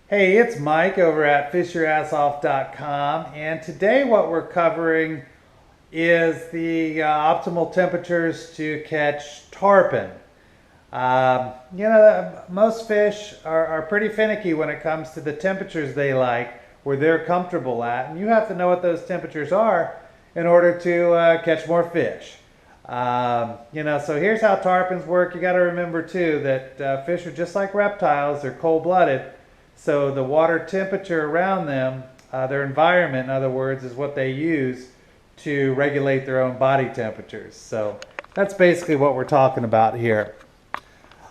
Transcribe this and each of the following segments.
Hey, it's Mike over at fishyourassoff.com, and today what we're covering is the optimal temperatures to catch tarpon. Most fish are pretty finicky when it comes to the temperatures they like, where they're comfortable at, and you have to know what those temperatures are in order to catch more fish. So here's how tarpons work. You got to remember too that fish are just like reptiles; they're cold-blooded. So the water temperature around them, their environment, in other words, is what they use to regulate their own body temperatures. So that's basically what we're talking about here.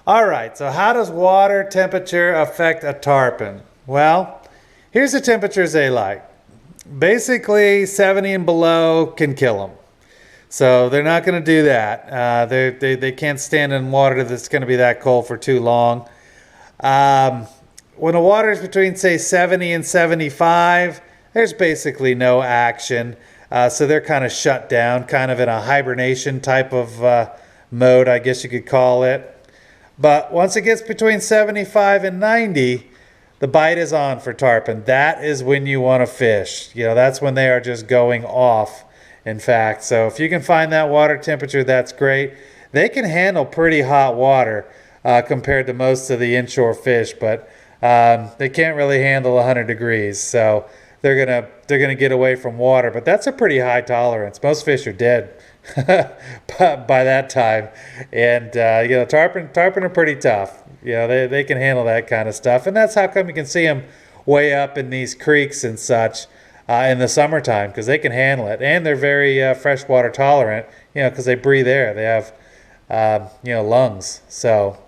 All right, so how does water temperature affect a tarpon? Well, here's the temperatures they like. Basically, 70 and below can kill them. So they're not going to do that. They can't stand in water that's going to be that cold for too long. When the water is between, say, 70 and 75, there's basically no action. So they're kind of shut down, kind of in a hibernation type of mode, I guess you could call it. But once it gets between 75 and 90, the bite is on for tarpon. That is when you want to fish. That's when they are just going off, in fact. So if you can find that water temperature, that's great. They can handle pretty hot water compared to most of the inshore fish, but they can't really handle 100 degrees, so they're gonna get away from water. But that's a pretty high tolerance. Most fish are dead by that time, and tarpon are pretty tough. They can handle that kind of stuff, and that's how come you can see them way up in these creeks and such in the summertime, because they can handle it, and they're very freshwater tolerant. Because they breathe air. They have lungs. So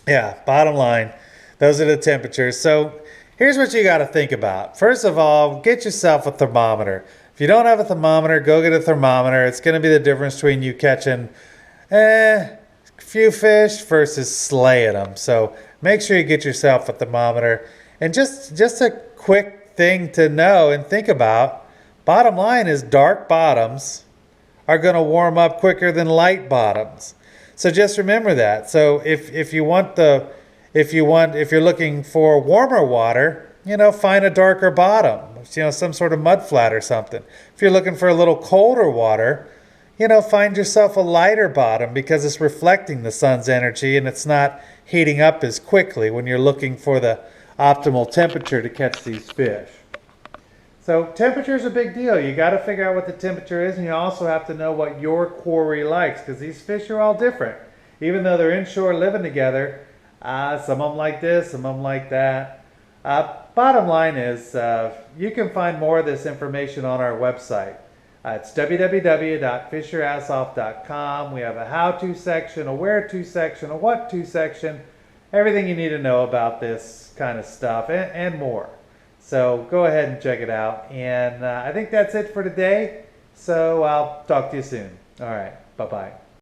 yeah, bottom line. Those are the temperatures. So here's what you got to think about. First of all, get yourself a thermometer. If you don't have a thermometer, go get a thermometer. It's going to be the difference between you catching a few fish versus slaying them. So make sure you get yourself a thermometer. And just a quick thing to know and think about, bottom line is dark bottoms are going to warm up quicker than light bottoms. So just remember that. So if you're looking for warmer water, find a darker bottom, some sort of mud flat or something. If you're looking for a little colder water, find yourself a lighter bottom, because it's reflecting the sun's energy and it's not heating up as quickly when you're looking for the optimal temperature to catch these fish. So temperature is a big deal. You got to figure out what the temperature is, and you also have to know what your quarry likes, because these fish are all different. Even though they're inshore living together, some of them like this, some of them like that. Bottom line is, you can find more of this information on our website. It's www.fishyourassoff.com. We have a how-to section, a where-to section, a what-to section, everything you need to know about this kind of stuff, and more. So go ahead and check it out. And I think that's it for today. So I'll talk to you soon. All right. Bye-bye.